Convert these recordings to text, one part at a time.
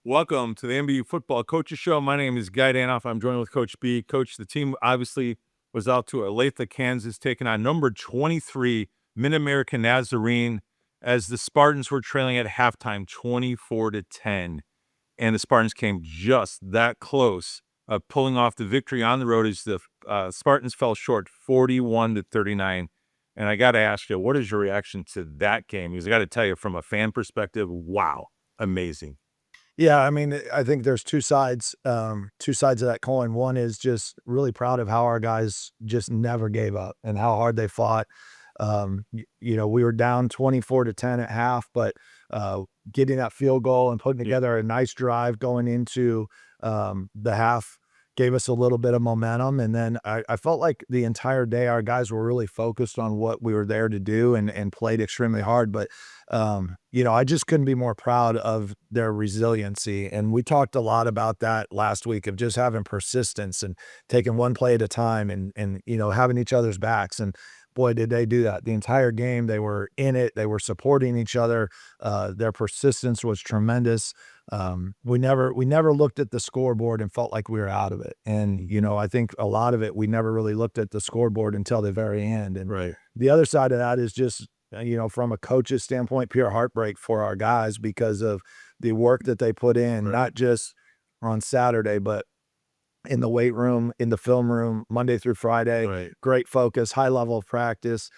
Welcome to the MBU Football Coaches Show. My name is Guy Danoff. I'm joined with Coach B. Coach, the team obviously was out to Olathe, Kansas, taking on number 23, MidAmerica Nazarene, as the Spartans were trailing at halftime 24-10. And the Spartans came just that close of pulling off the victory on the road as the Spartans fell short 41-39. And I got to ask you, what is your reaction to that game? Because I got to tell you, from a fan perspective, wow, amazing. Yeah, I mean, I think there's two sides of that coin. One is just really proud of how our guys just never gave up and how hard they fought. We were down 24-10 at half, but getting that field goal and putting together a nice drive going into the half gave us a little bit of momentum. And then I felt like the entire day our guys were really focused on what we were there to do and played extremely hard. But I just couldn't be more proud of their resiliency. And we talked a lot about that last week of just having persistence and taking one play at a time and having each other's backs. And boy, did they do that. The entire game, they were in it. They were supporting each other. Their persistence was tremendous. We never looked at the scoreboard and felt like we were out of it. And, I think a lot of it, we never really looked at the scoreboard until the very end. And Right. the other side of that is just, from a coach's standpoint, pure heartbreak for our guys because of the work that they put in, not just on Saturday, but in the weight room, in the film room, Monday through Friday. Right. Great focus, high level of practice.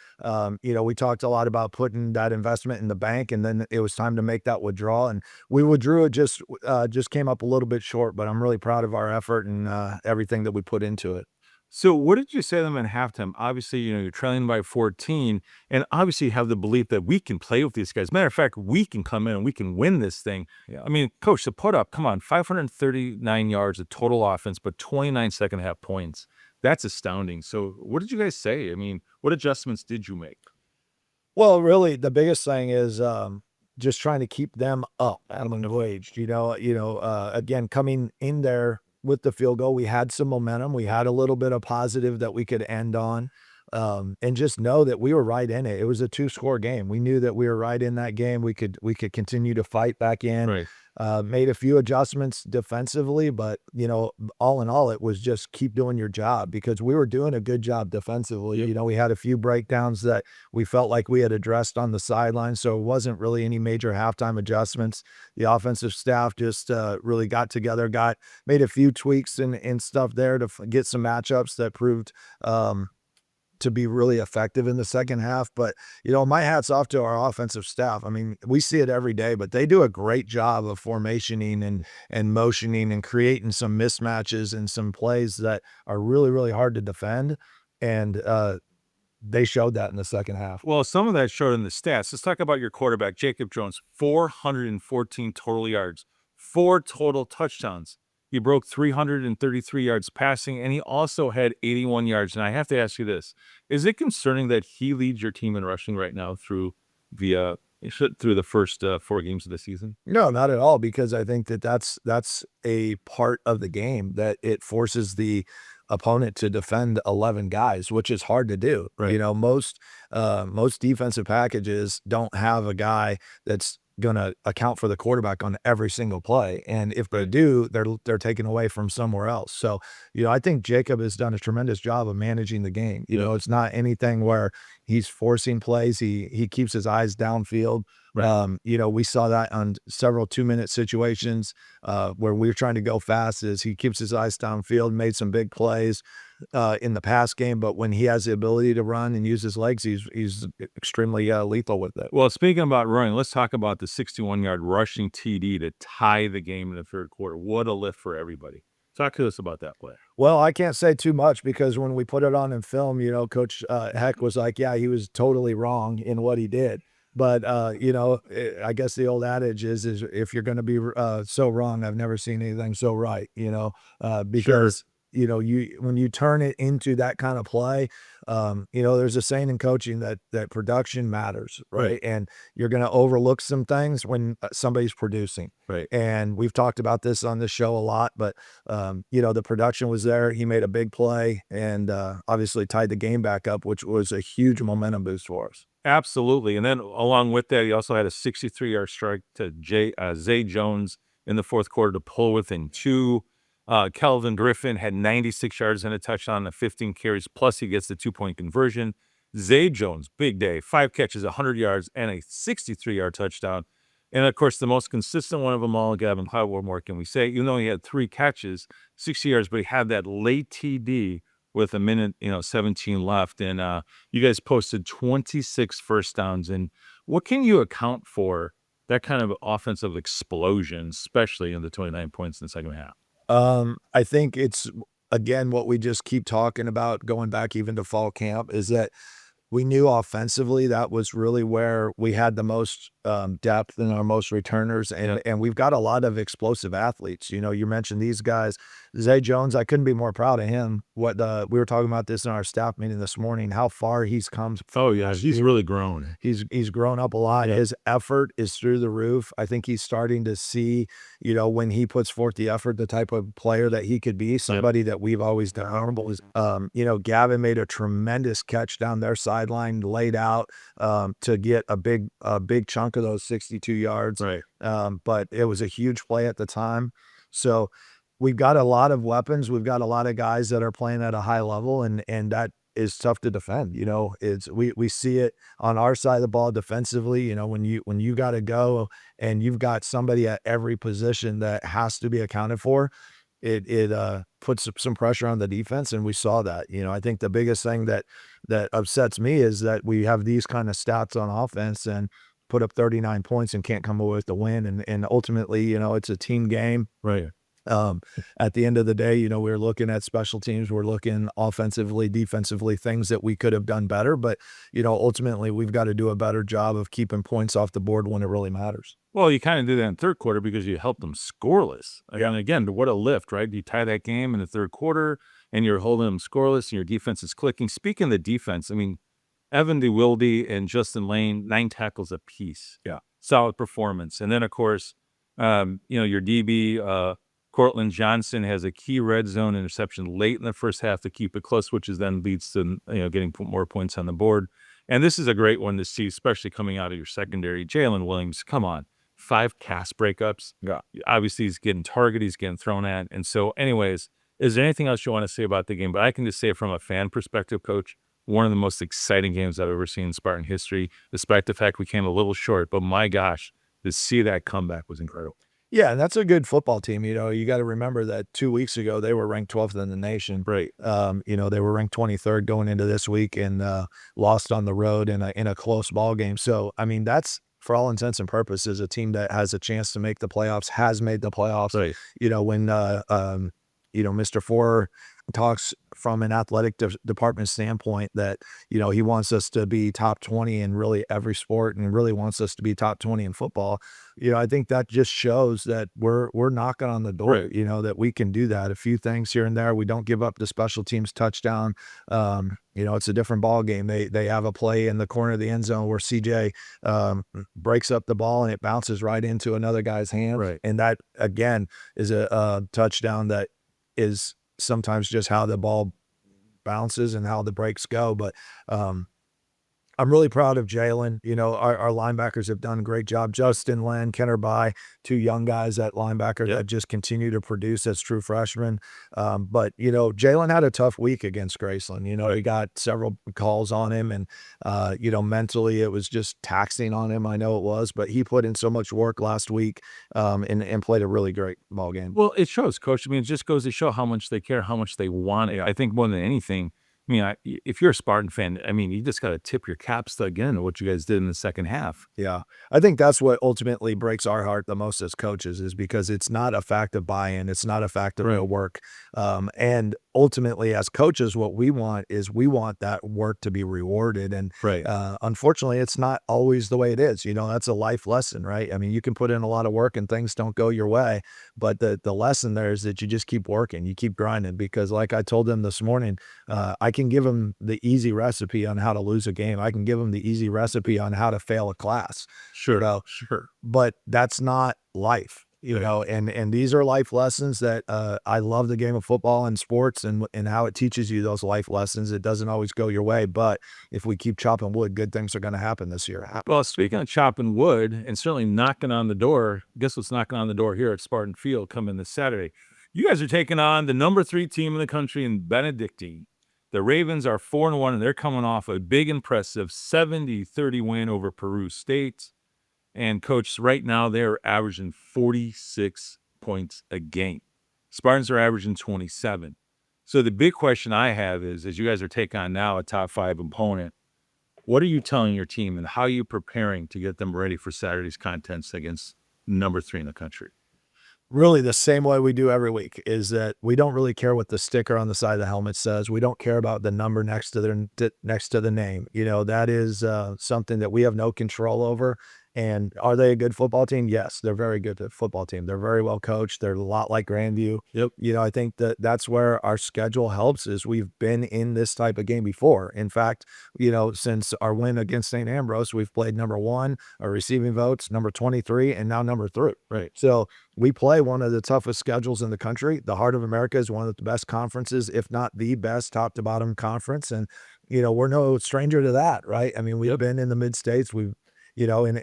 We talked a lot about putting that investment in the bank, and then it was time to make that withdrawal. And we withdrew. It just came up a little bit short, but I'm really proud of our effort and everything that we put into it. So what did you say to them at halftime? Obviously, you're trailing by 14, and obviously you have the belief that we can play with these guys. Matter of fact, we can come in and we can win this thing. Yeah. I mean, Coach, the put up, come on, 539 yards of total offense, but 29 second half points. That's astounding. So what did you guys say? I mean, what adjustments did you make? Well, really, the biggest thing is just trying to keep them up, Adam wage. Again, coming in there with the field goal, we had some momentum. We had a little bit of positive that we could end on, and just know that we were right in it. It was a 2-score game. We knew that we were right in that game. We could continue to fight back in. Right. Made a few adjustments defensively, but all in all, it was just keep doing your job because we were doing a good job defensively. Yep. We had a few breakdowns that we felt like we had addressed on the sideline, so it wasn't really any major halftime adjustments. The offensive staff just really got together, made a few tweaks and stuff there to get some matchups that proved to be really effective in the second half. But, my hat's off to our offensive staff. I mean, we see it every day, but they do a great job of formationing and motioning and creating some mismatches and some plays that are really, really hard to defend. And they showed that in the second half. Well, some of that showed in the stats. Let's talk about your quarterback, Jacob Jones, 414 total yards, 4 total touchdowns. He broke 333 yards passing, and he also had 81 yards. And I have to ask you this. Is it concerning that he leads your team in rushing right now through the first 4 games of the season? No, not at all, because I think that's a part of the game that it forces the opponent to defend 11 guys, which is hard to do. Right. Most defensive packages don't have a guy that's going to account for the quarterback on every single play. And if they do, they're taken away from somewhere else. So, I think Jacob has done a tremendous job of managing the game. It's not anything where he's forcing plays. He keeps his eyes downfield. Right. We saw that on several 2-minute situations where we were trying to go fast as he keeps his eyes downfield, made some big plays in the pass game. But when he has the ability to run and use his legs, he's extremely lethal with it. Well, speaking about running, let's talk about the 61-yard rushing TD to tie the game in the third quarter. What a lift for everybody. Talk to us about that play. Well, I can't say too much because when we put it on in film, Coach Heck was like, yeah, he was totally wrong in what he did. But, I guess the old adage is if you're going to be so wrong, I've never seen anything so right, because, when you turn it into that kind of play, there's a saying in coaching that production matters, right? And you're going to overlook some things when somebody's producing. Right. And we've talked about this on this show a lot, but, the production was there. He made a big play and obviously tied the game back up, which was a huge momentum boost for us. Absolutely. And then along with that, he also had a 63-yard strike to Zay Jones in the fourth quarter to pull within 2. Kelvin Griffin had 96 yards and a touchdown on 15 carries, plus he gets the 2-point conversion. Zay Jones, big day, 5 catches, 100 yards, and a 63-yard touchdown. And, of course, the most consistent one of them all, Gavin Cloud, what more can we say? Even though he had 3 catches, 60 yards, but he had that late TD with a minute, 17 left. And you guys posted 26 first downs. And what can you account for that kind of offensive explosion, especially in the 29 points in the second half? I think it's, again, what we just keep talking about going back even to fall camp is that we knew offensively that was really where we had the most depth and our most returners. And we've got a lot of explosive athletes. You mentioned these guys. Zay Jones, I couldn't be more proud of him. We were talking about this in our staff meeting this morning, how far he's come. Oh, yeah. He's really grown. He's grown up a lot. Yeah. His effort is through the roof. I think he's starting to see, when he puts forth the effort, the type of player that he could be, somebody that we've always done honorable. Gavin made a tremendous catch down their sideline, laid out to get a big chunk of those 62 yards. Right. But it was a huge play at the time. So we've got a lot of weapons. We've got a lot of guys that are playing at a high level, and that is tough to defend. We see it on our side of the ball defensively. When you got to go and you've got somebody at every position that has to be accounted for, it puts some pressure on the defense, and we saw that. I think the biggest thing that upsets me is that we have these kind of stats on offense and put up 39 points and can't come away with the win. And ultimately, it's a team game. Right. At the end of the day, we're looking at special teams, we're looking offensively, defensively, things that we could have done better. But, ultimately we've got to do a better job of keeping points off the board when it really matters. Well, you kind of do that in third quarter because you helped them scoreless. And again, what a lift, right? You tie that game in the third quarter and you're holding them scoreless and your defense is clicking. Speaking of the defense, Evan DeWilde and Justin Lane, 9 tackles apiece. Yeah. Solid performance. And then, of course, your DB, Cortland Johnson has a key red zone interception late in the first half to keep it close, which then leads to getting more points on the board. And this is a great one to see, especially coming out of your secondary. Jalen Williams, come on, 5 cast breakups. Yeah. Obviously, he's getting targeted, he's getting thrown at. And so, anyways, is there anything else you want to say about the game? But I can just say from a fan perspective, Coach, one of the most exciting games I've ever seen in Spartan history, despite the fact we came a little short. But my gosh, to see that comeback was incredible. Yeah, and that's a good football team. You got to remember that 2 weeks ago they were ranked 12th in the nation. Right. They were ranked 23rd going into this week and lost on the road in a close ball game. So that's, for all intents and purposes, a team that has a chance to make the playoffs, has made the playoffs. Right. When Mr. Four talks from an athletic department standpoint that, he wants us to be top 20 in really every sport and really wants us to be top 20 in football. I think that just shows that we're knocking on the door, right. That we can do that. A few things here and there. We don't give up the special teams touchdown. It's a different ball game. They have a play in the corner of the end zone where CJ breaks up the ball and it bounces right into another guy's hand. Right. And that, again, is a touchdown that is sometimes just how the ball bounces and how the breaks go. But I'm really proud of Jalen. Our linebackers have done a great job. Justin Lynn, Kenner Bai, 2 young guys at linebacker that just continue to produce as true freshmen. But Jalen had a tough week against Graceland. He got several calls on him, and mentally it was just taxing on him. I know it was, but he put in so much work last week and played a really great ball game. Well, it shows, Coach. It just goes to show how much they care, how much they want it. I think more than anything, if you're a Spartan fan, you just got to tip your caps to, again, what you guys did in the second half. Yeah. I think that's what ultimately breaks our heart the most as coaches, is because it's not a fact of buy-in. It's not a fact of real work. And ultimately, as coaches, what we want is that work to be rewarded. And unfortunately, it's not always the way it is. That's a life lesson, right? You can put in a lot of work and things don't go your way. But the lesson there is that you just keep working, you keep grinding, because like I told them this morning, I can give them the easy recipe on how to lose a game. I can give them the easy recipe on how to fail a class. Sure. But that's not life. You know, and these are life lessons that I love the game of football and sports and how it teaches you those life lessons. It doesn't always go your way, but if we keep chopping wood, good things are going to happen this year. Well, speaking of chopping wood and certainly knocking on the door, guess what's knocking on the door here at Spartan Field coming this Saturday? You guys are taking on the number 3 team in the country in Benedictine. The Ravens are 4-1, and they're coming off a big, impressive 70-30 win over Peru State. And, Coach, right now they're averaging 46 points a game. Spartans are averaging 27. So the big question I have is, as you guys are taking on now a top 5 opponent, what are you telling your team and how are you preparing to get them ready for Saturday's contests against number 3 in the country? Really the same way we do every week is that we don't really care what the sticker on the side of the helmet says. We don't care about the number next to the name. You know, that is something that we have no control over. And are they a good football team? Yes, they're very good at football team. They're very well coached. They're a lot like Grandview. Yep. You know, I think that's where our schedule helps is we've been in this type of game before. In fact, you know, since our win against St. Ambrose, we've played number 1, our receiving votes, number 23, and now number 3. Right. So we play one of the toughest schedules in the country. The Heart of America is one of the best conferences, if not the best top to bottom conference. And, you know, we're no stranger to that, right? I mean, we've been in the mid-states. We've, you know, and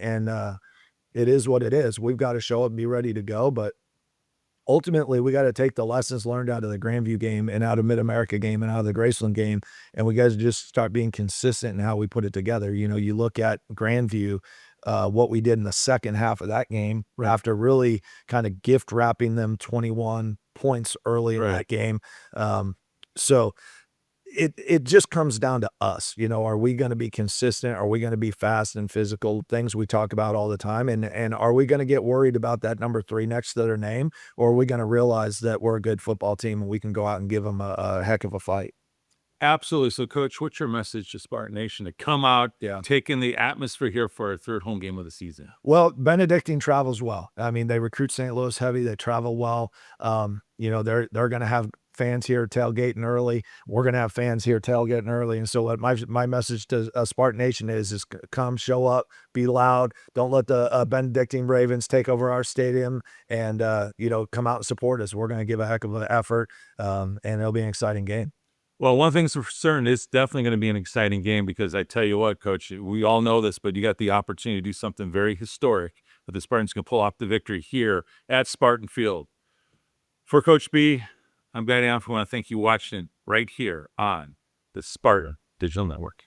it is what it is. We've got to show up and be ready to go. But ultimately, we got to take the lessons learned out of the Grandview game and out of MidAmerica game and out of the Graceland game. And we got to just start being consistent in how we put it together. You know, you look at Grandview, what we did in the second half of that game after really kind of gift wrapping them 21 points early in that game. So it just comes down to us. You know, are we going to be consistent? Are we going to be fast and physical? Things we talk about all the time. And are we going to get worried about that number 3 next to their name? Or are we going to realize that we're a good football team and we can go out and give them a heck of a fight? Absolutely. So, Coach, what's your message to Spartan Nation to come out, take in the atmosphere here for our 3rd home game of the season? Well, Benedictine travels well. I mean, they recruit St. Louis heavy. They travel well. You know, they're going to have fans here tailgating early. We're going to have fans here tailgating early. And so what my message to Spartan Nation is come, show up, be loud. Don't let the Benedictine Ravens take over our stadium and, you know, come out and support us. We're going to give a heck of an effort, and it'll be an exciting game. Well, one thing's for certain, it's definitely going to be an exciting game because I tell you what, Coach, we all know this, but you got the opportunity to do something very historic that the Spartans can pull off the victory here at Spartan Field. For Coach B, I'm Guy Down. I want to thank you watching right here on the Spartan Digital Network.